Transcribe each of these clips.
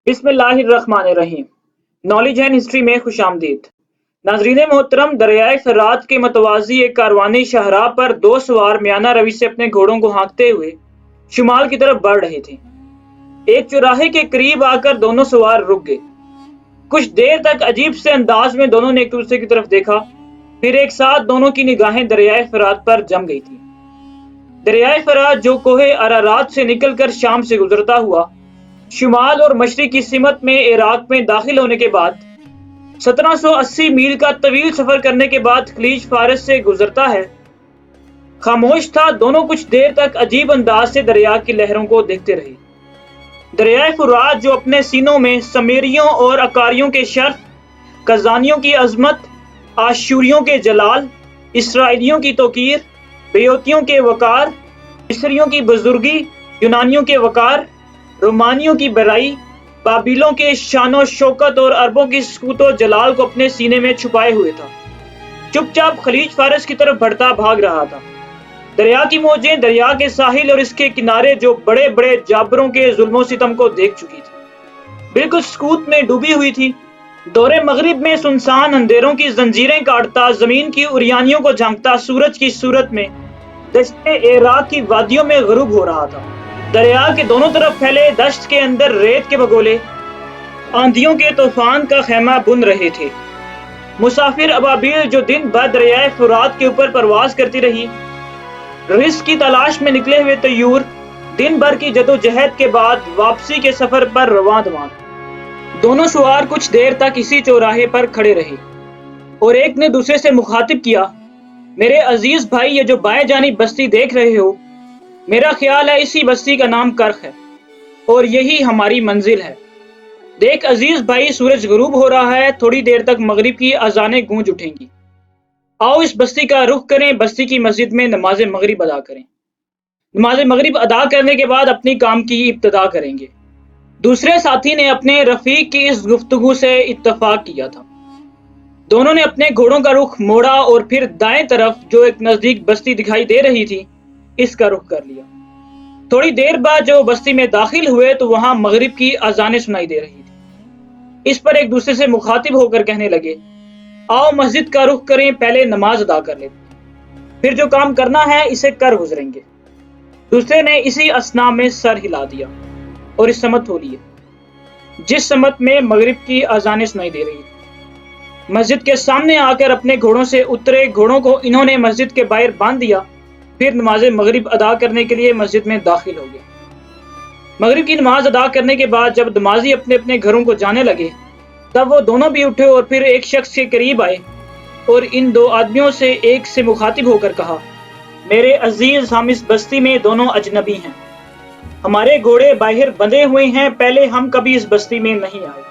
بسم اللہ الرحمن الرحیم۔ نالج اینڈ ہسٹری میں خوش آمدید۔ ناظرین محترم، دریائے فرات کے متوازی ایک کاروانی شاہراہ پر دو سوار میانہ روی سے اپنے گھوڑوں کو ہانکتے ہوئے شمال کی طرف بڑھ رہے تھے۔ ایک چوراہے کے قریب آ کر دونوں سوار رک گئے۔ کچھ دیر تک عجیب سے انداز میں دونوں نے ایک دوسرے کی طرف دیکھا، پھر ایک ساتھ دونوں کی نگاہیں دریائے فرات پر جم گئی تھی۔ دریائے فرات جو کوہ ارارات سے نکل کر شام سے گزرتا ہوا شمال اور مشرق کی سمت میں عراق میں داخل ہونے کے بعد 1780 میل کا طویل سفر کرنے کے بعد خلیج فارس سے گزرتا ہے، خاموش تھا۔ دونوں کچھ دیر تک عجیب انداز سے دریا کی لہروں کو دیکھتے رہے۔ دریائے فرات جو اپنے سینوں میں سمیریوں اور اکاریوں کے شرف، کزانیوں کی عظمت، آشوریوں کے جلال، اسرائیلیوں کی توقیر، بیوتیوں کے وقار، مصریوں کی بزرگی، یونانیوں کے وقار، رومانیوں کی برائی، بابیلوں کے شان و شوکت اور عربوں کی سکوت و جلال کو اپنے سینے میں چھپائے ہوئے تھا۔ چپ چاپ خلیج فارس کی طرف بڑھتا بھاگ رہا تھا۔ دریا کی موجیں دریا کے ساحل اور اس کے کنارے جو بڑے بڑے جابروں کے ظلم و ستم کو دیکھ چکی تھی، بالکل سکوت میں ڈوبی ہوئی تھی۔ دور مغرب میں سنسان اندھیروں کی زنجیریں کاٹتا، زمین کی اریانیوں کو جھانکتا سورج کی صورت میں دشت عراق کی وادیوں میں غروب ہو رہا تھا۔ دریا کے دونوں طرف پھیلے دشت کے اندر ریت کے بگولے آندھیوں کے طوفان کا خیمہ بن رہے تھے۔ مسافر ابابیل جو دن بھر دریائے فرات کے اوپر پرواز کرتی رہی، رزق کی تلاش میں نکلے ہوئے طیور دن بھر کی جدوجہد کے بعد واپسی کے سفر پر رواں دواں۔ دونوں سوار کچھ دیر تک اسی چوراہے پر کھڑے رہے اور ایک نے دوسرے سے مخاطب کیا، میرے عزیز بھائی، یہ جو بائیں جانب بستی دیکھ رہے ہو، میرا خیال ہے اسی بستی کا نام کرخ ہے اور یہی ہماری منزل ہے۔ دیکھ عزیز بھائی، سورج غروب ہو رہا ہے، تھوڑی دیر تک مغرب کی اذانیں گونج اٹھیں گی۔ آؤ اس بستی کا رخ کریں، بستی کی مسجد میں نماز مغرب ادا کریں۔ نماز مغرب ادا کرنے کے بعد اپنی کام کی ابتدا کریں گے۔ دوسرے ساتھی نے اپنے رفیق کی اس گفتگو سے اتفاق کیا تھا۔ دونوں نے اپنے گھوڑوں کا رخ موڑا اور پھر دائیں طرف جو ایک نزدیک بستی دکھائی دے رہی تھی اس کا رخ کر لیا۔ تھوڑی دیر بعد جو بستی میں داخل ہوئے تو وہاں مغرب کی اذانیں سنائی دے رہی تھی۔ اس پر ایک دوسرے سے مخاطب ہو کر کہنے لگے، آؤ مسجد کا رخ کریں، پہلے نماز ادا کر لیتے، پھر جو کام کرنا ہے اسے کر گزریں گے۔ دوسرے نے اسی اثنا میں سر ہلا دیا اور اس سمت ہو لیے جس سمت میں مغرب کی اذانیں سنائی دے رہی تھی۔ مسجد کے سامنے آ کر اپنے گھوڑوں سے اترے، گھوڑوں کو انہوں نے مسجد کے باہر باندھ دیا، پھر نماز مغرب ادا کرنے کے لیے مسجد میں داخل ہو گئے۔ مغرب کی نماز ادا کرنے کے بعد جب نمازی اپنے اپنے گھروں کو جانے لگے تب وہ دونوں بھی اٹھے اور پھر ایک شخص کے قریب آئے اور ان دو آدمیوں سے ایک سے مخاطب ہو کر کہا، میرے عزیز، ہم اس بستی میں دونوں اجنبی ہیں، ہمارے گھوڑے باہر بندھے ہوئے ہیں، پہلے ہم کبھی اس بستی میں نہیں آئے،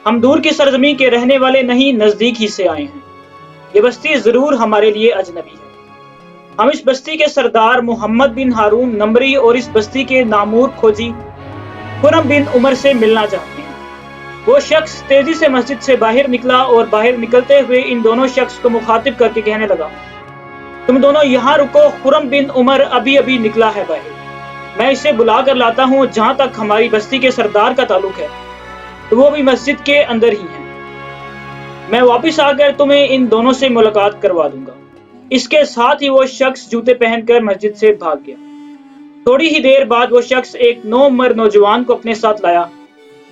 ہم دور کی سرزمین کے رہنے والے نہیں، نزدیک ہی سے آئے ہیں، یہ بستی ضرور ہمارے لیے اجنبی ہے۔ ہم اس بستی کے سردار محمد بن ہارون نمری اور اس بستی کے نامور کھوجی خرم بن عمر سے ملنا چاہتے ہیں۔ وہ شخص تیزی سے مسجد سے باہر نکلا اور باہر نکلتے ہوئے ان دونوں شخص کو مخاطب کر کے کہنے لگا، تم دونوں یہاں رکو، خرم بن عمر ابھی ابھی نکلا ہے باہر، میں اسے بلا کر لاتا ہوں۔ جہاں تک ہماری بستی کے سردار کا تعلق ہے تو وہ بھی مسجد کے اندر ہی ہیں، میں واپس آ کر تمہیں ان دونوں سے ملاقات کروا دوں گا۔ اس کے ساتھ ہی وہ شخص جوتے پہن کر مسجد سے بھاگ گیا۔ تھوڑی ہی دیر بعد وہ شخص ایک نوعمر نوجوان کو اپنے ساتھ لایا،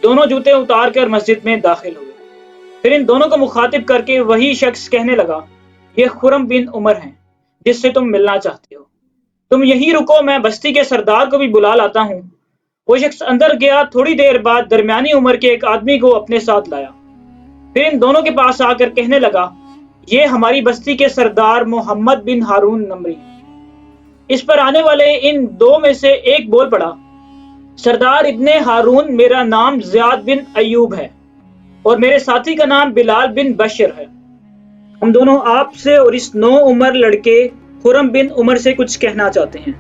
دونوں جوتے اتار کر مسجد میں داخل ہوئے۔ پھر ان دونوں کو مخاطب کر کے وہی شخص کہنے لگا، یہ خرم بن عمر ہیں جس سے تم ملنا چاہتے ہو، تم یہیں رکو، میں بستی کے سردار کو بھی بلا لاتا ہوں۔ وہ شخص اندر گیا، تھوڑی دیر بعد درمیانی عمر کے ایک آدمی کو اپنے ساتھ لایا، پھر ان دونوں کے پاس آ کر کہنے لگا، یہ ہماری بستی کے سردار محمد بن ہارون نمری۔ اس پر آنے والے ان دو میں سے ایک بول پڑا، سردار ابن ہارون، میرا نام زیاد بن ایوب ہے اور میرے ساتھی کا نام بلال بن بشر ہے، ہم دونوں آپ سے اور اس نو عمر لڑکے خرم بن عمر سے کچھ کہنا چاہتے ہیں،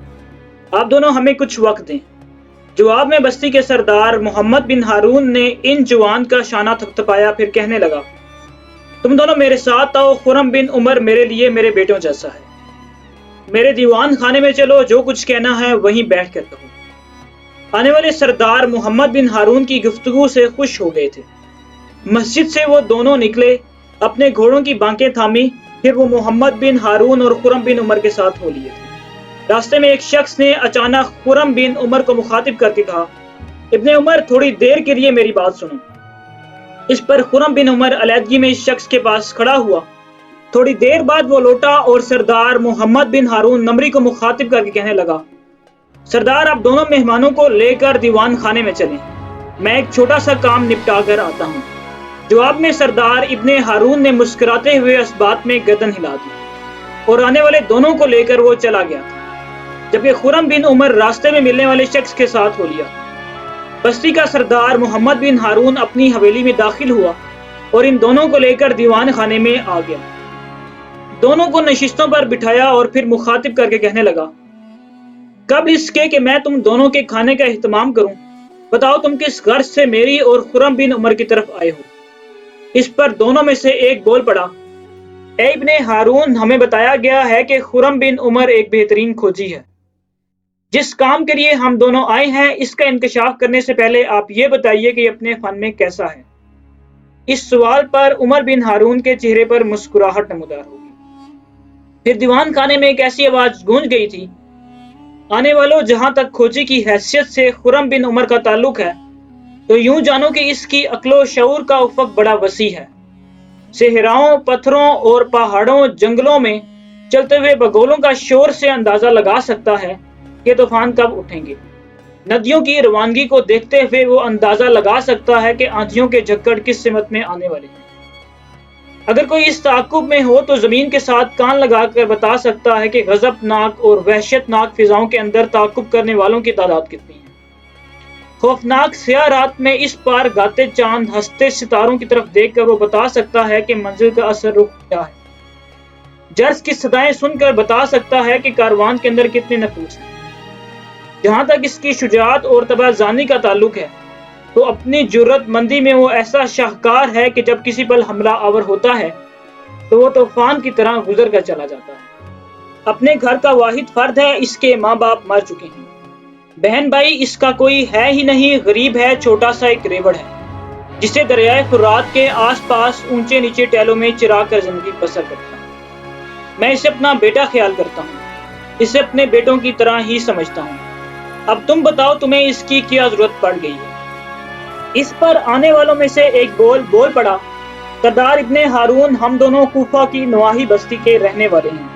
آپ دونوں ہمیں کچھ وقت دیں۔ جواب میں بستی کے سردار محمد بن ہارون نے ان جوان کا شانہ تھپتھپایا، پھر کہنے لگا، تم دونوں میرے ساتھ آؤ، خرم بن عمر میرے لیے میرے بیٹوں جیسا ہے، میرے دیوان خانے میں چلو، جو کچھ کہنا ہے وہیں بیٹھ کر کہو۔ آنے والے سردار محمد بن ہارون کی گفتگو سے خوش ہو گئے تھے۔ مسجد سے وہ دونوں نکلے، اپنے گھوڑوں کی بانکیں تھامی، پھر وہ محمد بن ہارون اور خرم بن عمر کے ساتھ ہو لیے تھے۔ راستے میں ایک شخص نے اچانک خرم بن عمر کو مخاطب کر کے کہا، ابن عمر تھوڑی دیر کے لیے میری بات سنو۔ اس پر خرم بن عمر علیحدگی میں اس شخص کے پاس کھڑا ہوا۔ تھوڑی دیر بعد وہ لوٹا اور سردار محمد بن ہارون نمری کو مخاطب کر کے کہنے لگا، سردار آپ دونوں مہمانوں کو لے کر دیوان خانے میں چلیں، میں ایک چھوٹا سا کام نپٹا کر آتا ہوں۔ جواب میں سردار ابن ہارون نے مسکراتے ہوئے اس بات میں گردن ہلا دی اور آنے والے دونوں کو لے کر وہ چلا گیا تھا، جبکہ خرم بن عمر راستے میں ملنے والے شخص کے ساتھ ہو لیا۔ بستی کا سردار محمد بن ہارون اپنی حویلی میں داخل ہوا اور ان دونوں کو لے کر دیوان خانے میں آ گیا۔ دونوں کو نشستوں پر بٹھایا اور پھر مخاطب کر کے کہنے لگا، قبل اس کے کہ میں تم دونوں کے کھانے کا اہتمام کروں، بتاؤ تم کس غرض سے میری اور خرم بن عمر کی طرف آئے ہو؟ اس پر دونوں میں سے ایک بول پڑا، اے ابن ہارون، ہمیں بتایا گیا ہے کہ خرم بن عمر ایک بہترین کھوجی ہے۔ جس کام کے لیے ہم دونوں آئے ہیں اس کا انکشاف کرنے سے پہلے آپ یہ بتائیے کہ اپنے فن میں کیسا ہے۔ اس سوال پر عمر بن ہارون کے چہرے پر مسکراہٹ نمودار ہوگی۔ پھر دیوان خانے میں ایک ایسی آواز گونج گئی تھی، آنے والوں، جہاں تک کھوجی کی حیثیت سے خرم بن عمر کا تعلق ہے تو یوں جانو کہ اس کی عقل و شعور کا افق بڑا وسیع ہے۔ صحراؤں، پتھروں اور پہاڑوں، جنگلوں میں چلتے ہوئے بگولوں کا شور سے اندازہ لگا سکتا ہے کہ طوفان کب اٹھیں گے۔ ندیوں کی روانگی کو دیکھتے ہوئے وہ اندازہ لگا سکتا ہے کہ آندھیوں کے جھکڑ کس سمت میں آنے والے ہیں۔ اگر کوئی اس تعاقب میں ہو تو زمین کے ساتھ کان لگا کر بتا سکتا ہے کہ غضب ناک اور وحشت ناک فضاؤں کے اندر تعاقب کرنے والوں کی تعداد کتنی ہے۔ خوفناک سیاہ رات میں اس پار گاتے چاند، ہنستے ستاروں کی طرف دیکھ کر وہ بتا سکتا ہے کہ منزل کا اثر رخ کیا ہے۔ جرس کی صدائیں سن کر بتا سکتا ہے کہ کاروان کے اندر کتنے نفوس ہیں۔ جہاں تک اس کی شجاعت اور تبعزانی کا تعلق ہے تو اپنی جرت مندی میں وہ ایسا شاہکار ہے کہ جب کسی پر حملہ آور ہوتا ہے تو وہ طوفان کی طرح گزر کر چلا جاتا ہے۔ اپنے گھر کا واحد فرد ہے، اس کے ماں باپ مر چکے ہیں، بہن بھائی اس کا کوئی ہے ہی نہیں، غریب ہے، چھوٹا سا ایک ریوڑ ہے جسے دریائے فرات کے آس پاس اونچے نیچے ٹہلوں میں چرا کر زندگی بسر کرتا ہوں۔ میں اسے اپنا بیٹا خیال کرتا ہوں، اسے اپنے بیٹوں کی طرح ہی سمجھتا ہوں۔ اب تم بتاؤ تمہیں اس کی کیا ضرورت پڑ گئی ہے؟ اس پر آنے والوں میں سے ایک بول پڑا، سردار ابن ہارون، ہم دونوں کوفہ کی نواحی بستی کے رہنے والے ہیں۔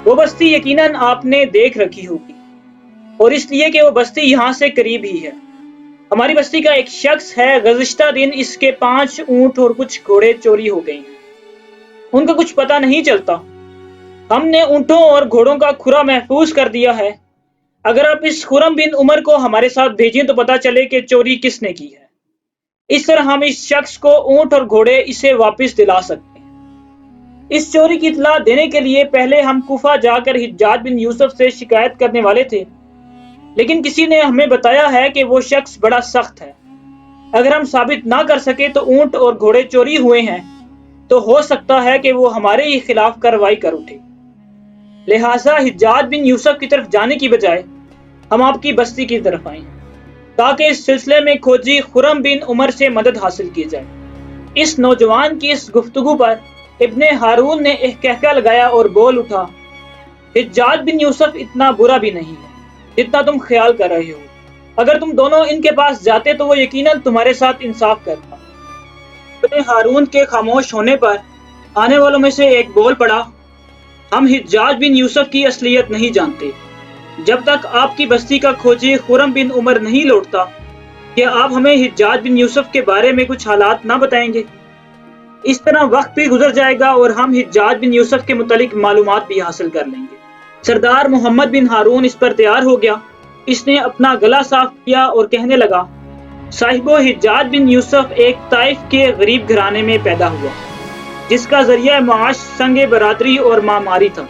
وہ بستی یقیناً آپ نے دیکھ رکھی ہوگی، اور اس لیے کہ وہ بستی یہاں سے قریب ہی ہے۔ ہماری بستی کا ایک شخص ہے، گزشتہ دن اس کے 5 اونٹ اور کچھ گھوڑے چوری ہو گئے ہیں، ان کا کچھ پتہ نہیں چلتا۔ ہم نے اونٹوں اور گھوڑوں کا کھرا محفوظ کر دیا ہے، اگر آپ اس خرم بن عمر کو ہمارے ساتھ بھیجیں تو پتہ چلے کہ چوری کس نے کی ہے۔ اس طرح ہم اس شخص کو اونٹ اور گھوڑے اسے واپس دلا سکتے ہیں۔ اس چوری کی اطلاع دینے کے لیے پہلے ہم کوفہ جا کر حجاج بن یوسف سے شکایت کرنے والے تھے، لیکن کسی نے ہمیں بتایا ہے کہ وہ شخص بڑا سخت ہے۔ اگر ہم ثابت نہ کر سکے تو اونٹ اور گھوڑے چوری ہوئے ہیں تو ہو سکتا ہے کہ وہ ہمارے ہی خلاف کارروائی کر اٹھے، لہٰذا حجاج بن یوسف کی طرف جانے کی بجائے ہم آپ کی بستی کی طرف آئیں تاکہ اس سلسلے میں کھوجی خرم بن عمر سے مدد حاصل کی جائے۔ اس نوجوان کی اس گفتگو پر ابن ہارون نے ایک کہکہ لگایا اور بول اٹھا، حجاج بن یوسف اتنا برا بھی نہیں ہے جتنا تم خیال کر رہے ہو، اگر تم دونوں ان کے پاس جاتے تو وہ یقیناً تمہارے ساتھ انصاف کرتا۔ ابن ہارون کے خاموش ہونے پر آنے والوں میں سے ایک بول پڑا، ہم حجاج بن یوسف کی اصلیت نہیں جانتے، جب تک آپ کی بستی کا کھوجی خرم بن عمر نہیں لوٹتا کیا آپ ہمیں حجاج بن یوسف کے بارے میں کچھ حالات نہ بتائیں گے؟ اس طرح وقت بھی گزر جائے گا اور ہم حجاج بن یوسف کے متعلق معلومات بھی حاصل کر لیں گے۔ سردار محمد بن ہارون اس پر تیار ہو گیا، اس نے اپنا گلا صاف کیا اور کہنے لگا، صاحبو، حجاج بن یوسف ایک طائف کے غریب گھرانے میں پیدا ہوا جس کا ذریعہ معاش سنگ برادری اور معماری تھا۔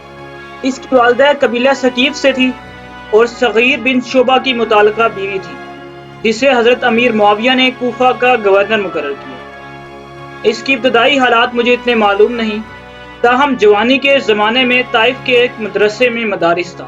اس کی والدہ قبیلہ ثقیف سے تھی اور صغیر بن شعبہ کی متعلقہ بیوی تھی جسے حضرت امیر معاویہ نے کوفہ کا گورنر مقرر کیا۔ اس کی ابتدائی حالات مجھے اتنے معلوم نہیں، تاہم جوانی کے زمانے میں طائف کے ایک مدرسے میں مدارس تھا۔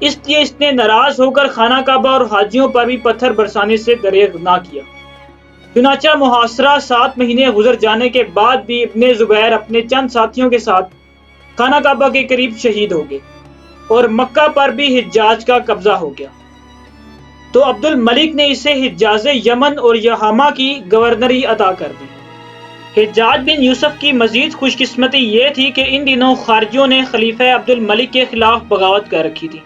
اس لیے اس نے ناراض ہو کر خانہ کعبہ اور حاجیوں پر بھی پتھر برسانے سے دریغ نہ کیا۔ چنانچہ محاصرہ 7 مہینے گزر جانے کے بعد بھی ابن زبیر اپنے چند ساتھیوں کے ساتھ خانہ کعبہ کے قریب شہید ہو گئے اور مکہ پر بھی حجاز کا قبضہ ہو گیا، تو عبد الملک نے اسے حجاز یمن اور یہامہ کی گورنری عطا کر دی۔ حجاج بن یوسف کی مزید خوش قسمتی یہ تھی کہ ان دنوں خارجیوں نے خلیفہ عبد الملک کے خلاف بغاوت کر رکھی تھی،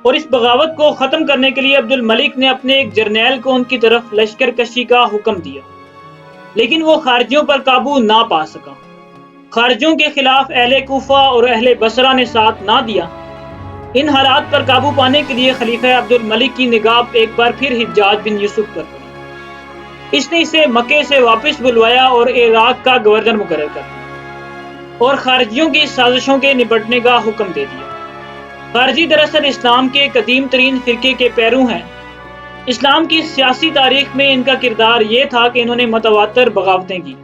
اور اس بغاوت کو ختم کرنے کے لیے عبد الملک نے اپنے ایک جرنیل کو ان کی طرف لشکر کشی کا حکم دیا، لیکن وہ خارجیوں پر قابو نہ پا سکا۔ خارجیوں کے خلاف اہل کوفہ اور اہل بصرہ نے ساتھ نہ دیا۔ ان حالات پر قابو پانے کے لیے خلیفہ عبد الملک کی نگاہ ایک بار پھر حجاج بن یوسف پر پڑی۔ اس نے اسے مکے سے واپس بلوایا اور عراق کا گورنر مقرر کر دیا اور خارجیوں کی سازشوں کے نپٹنے کا حکم دے دیا۔ خارجی دراصل اسلام کے قدیم ترین فرقے کے پیرو ہیں۔ اسلام کی سیاسی تاریخ میں ان کا کردار یہ تھا کہ انہوں نے متواتر بغاوتیں کی،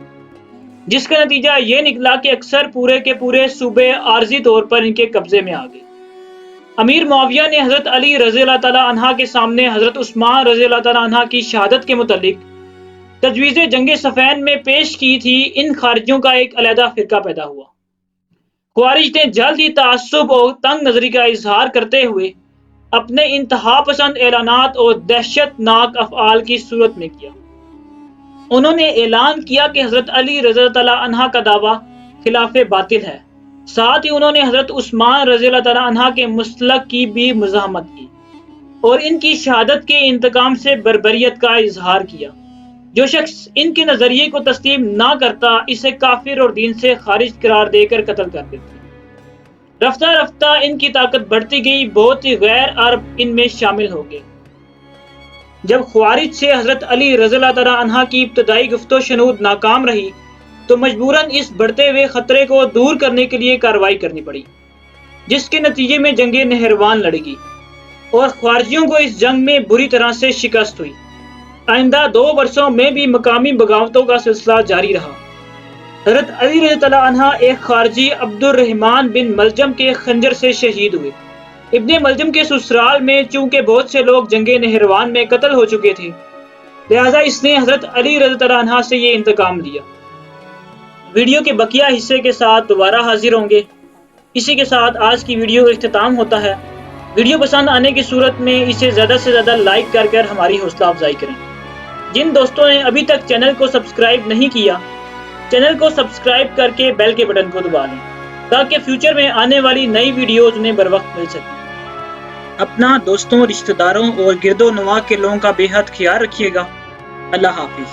جس کا نتیجہ یہ نکلا کہ اکثر پورے کے پورے صوبے عارضی طور پر ان کے قبضے میں آ گئے۔ امیر معاویہ نے حضرت علی رضی اللہ تعالیٰ عنہ کے سامنے حضرت عثمان رضی اللہ تعالیٰ عنہ کی شہادت کے متعلق تجویز جنگ صفین میں پیش کی تھی۔ ان خارجیوں کا ایک علیحدہ فرقہ پیدا ہوا۔ خوارج نے جلد ہی تعصب اور تنگ نظری کا اظہار کرتے ہوئے اپنے انتہا پسند اعلانات اور دہشت ناک افعال کی صورت میں کیا۔ انہوں نے اعلان کیا کہ حضرت علی رضی اللہ تعالیٰ عنہ کا دعویٰ خلاف باطل ہے، ساتھ ہی انہوں نے حضرت عثمان رضی اللہ تعالیٰ عنہ کے مسلک کی بھی مزاحمت کی اور ان کی شہادت کے انتقام سے بربریت کا اظہار کیا۔ جو شخص ان کے نظریے کو تسلیم نہ کرتا اسے کافر اور دین سے خارج قرار دے کر قتل کر دیتے۔ رفتہ رفتہ ان کی طاقت بڑھتی گئی، بہت ہی غیر عرب ان میں شامل ہو گئے۔ جب خوارج سے حضرت علی رضی اللہ تعالیٰ عنہ کی ابتدائی گفت و شنود ناکام رہی تو مجبوراً اس بڑھتے ہوئے خطرے کو دور کرنے کے لیے کارروائی کرنی پڑی، جس کے نتیجے میں جنگ نہروان لڑی گئی اور خوارجیوں کو اس جنگ میں بری طرح سے شکست ہوئی۔ آئندہ 2 برسوں میں بھی مقامی بغاوتوں کا سلسلہ جاری رہا۔ حضرت علی رضی اللہ عنہ ایک خارجی عبد الرحمن بن ملجم کے خنجر سے شہید ہوئے۔ ابن ملجم کے سسرال میں چونکہ بہت سے لوگ جنگ نہروان میں قتل ہو چکے تھے، لہذا اس نے حضرت علی رضی اللہ عنہ سے یہ انتقام لیا۔ ویڈیو کے بقیہ حصے کے ساتھ دوبارہ حاضر ہوں گے۔ اسی کے ساتھ آج کی ویڈیو کا اختتام ہوتا ہے۔ ویڈیو پسند آنے کی صورت میں اسے زیادہ سے زیادہ لائک کر ہماری حوصلہ افزائی کریں۔ جن دوستوں نے ابھی تک چینل کو سبسکرائب نہیں کیا، چینل کو سبسکرائب کر کے بیل کے بٹن کو دبا لیں تاکہ فیوچر میں آنے والی نئی ویڈیوز انہیں بر وقت مل سکیں۔ اپنا، دوستوں، رشتہ داروں اور گرد و نواح کے لوگوں کا بے حد خیال رکھیے گا۔ اللہ حافظ۔